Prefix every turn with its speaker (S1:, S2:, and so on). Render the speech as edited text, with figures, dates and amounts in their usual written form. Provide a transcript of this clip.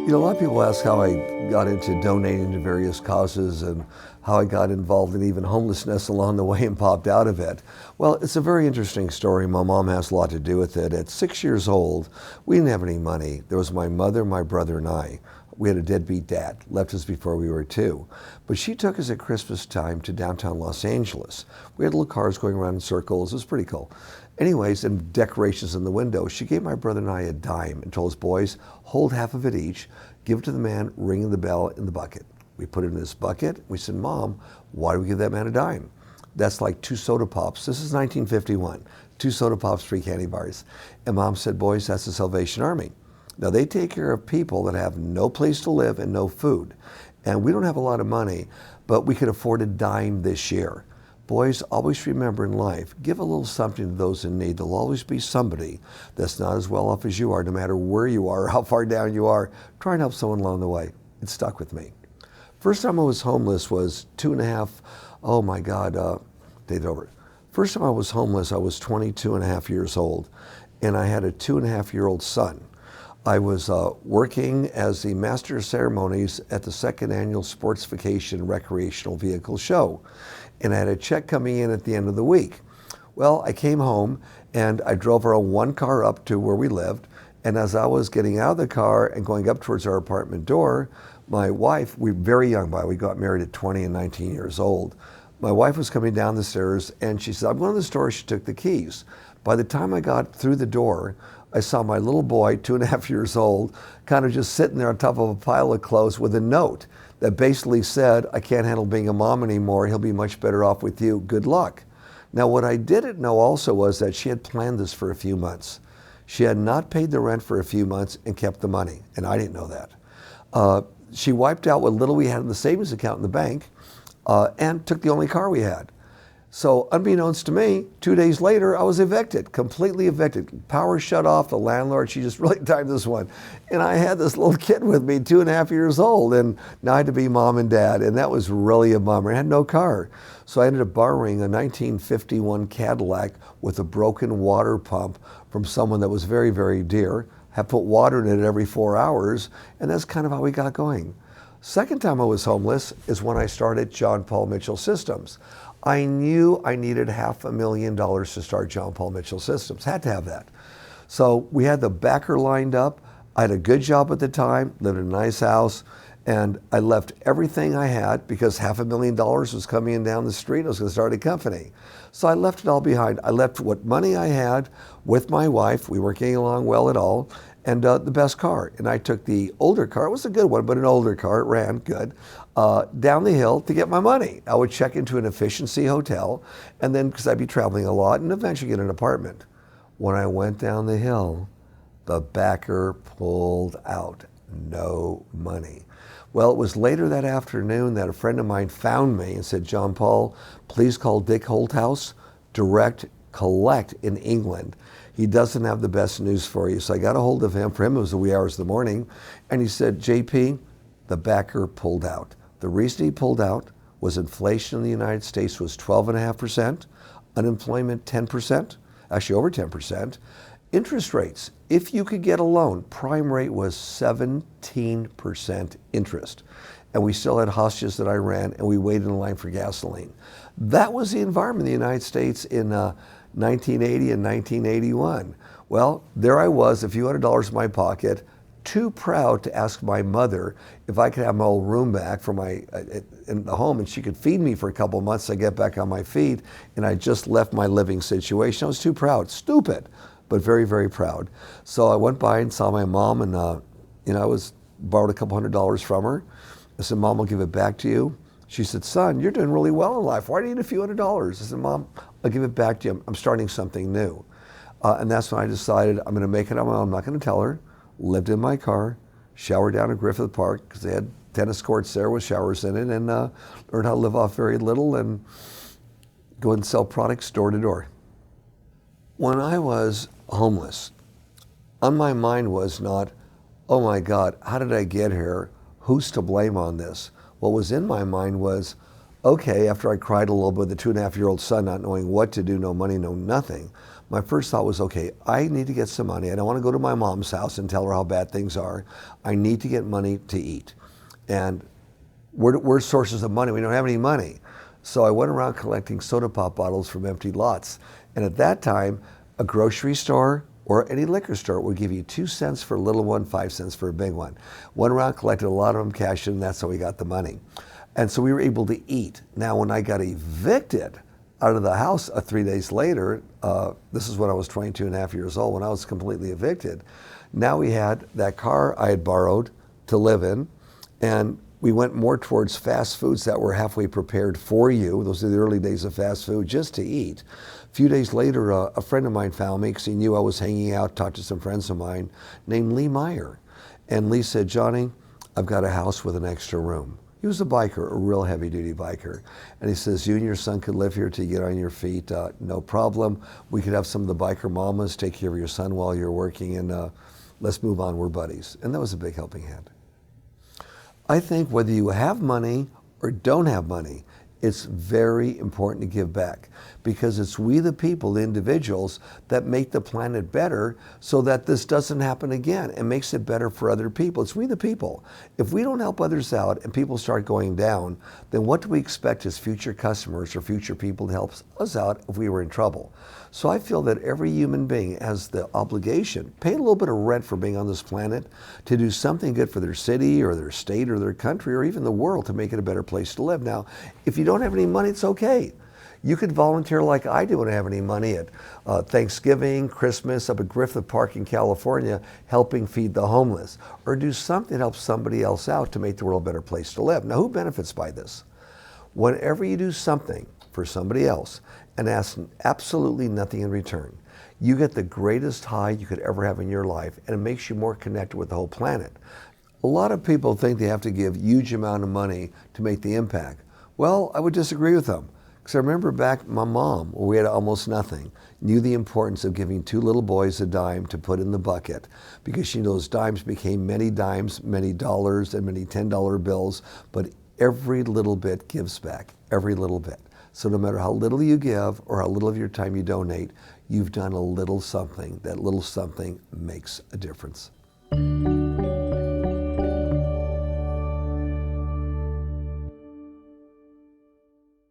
S1: You know, a lot of people ask how I got into donating to various causes and how I got involved in even homelessness along the way and popped out of it. Well, it's a very interesting story. My mom has a lot to do with it. At 6 years old, we didn't have any money. There was my mother, my brother, and I. We had a deadbeat dad, left us before we were 2. But she took us at Christmas time to downtown Los Angeles. We had little cars going around in circles. It was pretty cool. Anyways, and decorations in the window. She gave my brother and I a dime and told us, boys, hold half of it each, give it to the man ringing the bell in the bucket. We put it in this bucket. We said, Mom, why do we give that man a dime? That's like 2 soda pops. This is 1951. 2 soda pops, 3 candy bars. And Mom said, boys, that's the Salvation Army. Now, they take care of people that have no place to live and no food. And we don't have a lot of money, but we could afford a dime this year. Boys, always remember in life, give a little something to those in need. There'll always be somebody that's not as well off as you are, no matter where you are or how far down you are. Try and help someone along the way. It stuck with me. First time I was homeless was 2.5, oh my God, David over. First time I was homeless, I was 22 and a half years old, and I had a 2.5-year-old son. I was working as the master of ceremonies at the 2nd annual Sports Vacation Recreational Vehicle Show. And I had a check coming in at the end of the week. Well, I came home and I drove our own 1 car up to where we lived. And as I was getting out of the car and going up towards our apartment door, my wife, we were very young by, we got married at 20 and 19 years old. My wife was coming down the stairs and she said, I'm going to the store. She took the keys. By the time I got through the door, I saw my little boy, 2.5 years old, kind of just sitting there on top of a pile of clothes with a note that basically said, I can't handle being a mom anymore. He'll be much better off with you. Good luck. Now, what I didn't know also was that she had planned this for a few months. She had not paid the rent for a few months and kept the money, and I didn't know that. She wiped out what little we had in the savings account in the bank and took the only car we had. So unbeknownst to me, 2 days later, I was evicted, completely evicted. Power shut off, the landlord, she just really timed this one. And I had this little kid with me, 2.5 years old, and now I had to be mom and dad, and that was really a bummer. I had no car. So I ended up borrowing a 1951 Cadillac with a broken water pump from someone that was very, very dear. Had put water in it every 4 hours, and that's kind of how we got going. Second time I was homeless is when I started John Paul Mitchell Systems. I knew I needed $500,000 to start John Paul Mitchell Systems. Had to have that. So we had the backer lined up. I had a good job at the time, lived in a nice house, and I left everything I had because $500,000 was coming in down the street. I was going to start a company. So I left it all behind. I left what money I had with my wife. We weren't getting along well at all. And the best car. And I took the older car, it was a good one, but an older car, it ran good, down the hill to get my money. I would check into an efficiency hotel, and then, because I'd be traveling a lot, and eventually get an apartment. When I went down the hill, the backer pulled out. No money. Well, it was later that afternoon that a friend of mine found me and said, John Paul, please call Dick Holthouse, direct collect in England. He doesn't have the best news for you. So I got a hold of him. For him, it was the wee hours of the morning. And he said, JP, the backer pulled out. The reason he pulled out was inflation in the United States was 12.5%, unemployment 10%, actually over 10%. Interest rates, if you could get a loan, prime rate was 17% interest. And we still had hostages that I ran, and we waited in line for gasoline. That was the environment in the United States in 1980 and 1981. Well, there I was, a few $100s in my pocket, too proud to ask my mother if I could have my old room back for my in the home, and she could feed me for a couple of months to get back on my feet. And I just left my living situation. I was too proud, stupid, but very, very proud. So I went by and saw my mom, and I borrowed a couple $100s from her. I said, Mom, I'll give it back to you. She said, son, you're doing really well in life. Why do you need a few $100s? I said, Mom, I'll give it back to you. I'm starting something new. And that's when I decided I'm going to make it on my own. I'm not going to tell her. Lived in my car, showered down at Griffith Park because they had tennis courts there with showers in it, and learned how to live off very little and go and sell products door to door. When I was homeless, on my mind was not, oh my God, how did I get here? Who's to blame on this? What was in my mind was, okay, after I cried a little bit, the 2.5-year-old son not knowing what to do, no money, no nothing, my first thought was, okay, I need to get some money. I don't want to go to my mom's house and tell her how bad things are. I need to get money to eat. And we're sources of money. We don't have any money. So I went around collecting soda pop bottles from empty lots. And at that time, a grocery store or any liquor store would give you 2 cents for a little one, 5 cents for a big one. Went around, collected a lot of them, cashed in, and that's how we got the money. And so we were able to eat. Now, when I got evicted out of the house 3 days later, this is when I was 22 and a half years old, when I was completely evicted. Now we had that car I had borrowed to live in, and we went more towards fast foods that were halfway prepared for you. Those are the early days of fast food, just to eat. A few days later, a friend of mine found me because he knew I was hanging out, talked to some friends of mine named Lee Meyer. And Lee said, Johnny, I've got a house with an extra room. He was a biker, a real heavy-duty biker. And he says, you and your son could live here till you get on your feet, no problem. We could have some of the biker mamas take care of your son while you're working, and let's move on, we're buddies. And that was a big helping hand. I think whether you have money or don't have money, it's very important to give back, because it's we the people, the individuals, that make the planet better so that this doesn't happen again and makes it better for other people. It's we the people. If we don't help others out and people start going down, then what do we expect as future customers or future people to help us out if we were in trouble? So I feel that every human being has the obligation, pay a little bit of rent for being on this planet, to do something good for their city or their state or their country or even the world to make it a better place to live. Now, if you don't have any money, it's okay. You could volunteer like I do when I have any money at Thanksgiving, Christmas, up at Griffith Park in California, helping feed the homeless, or do something to help somebody else out to make the world a better place to live. Now, who benefits by this? Whenever you do something for somebody else and ask absolutely nothing in return, you get the greatest high you could ever have in your life, and it makes you more connected with the whole planet. A lot of people think they have to give huge amount of money to make the impact. Well, I would disagree with them. Because I remember back, my mom, when we had almost nothing, knew the importance of giving 2 little boys a dime to put in the bucket, because she knows dimes became many dimes, many dollars, and many $10 bills, but every little bit gives back, every little bit. So no matter how little you give or how little of your time you donate, you've done a little something. That little something makes a difference.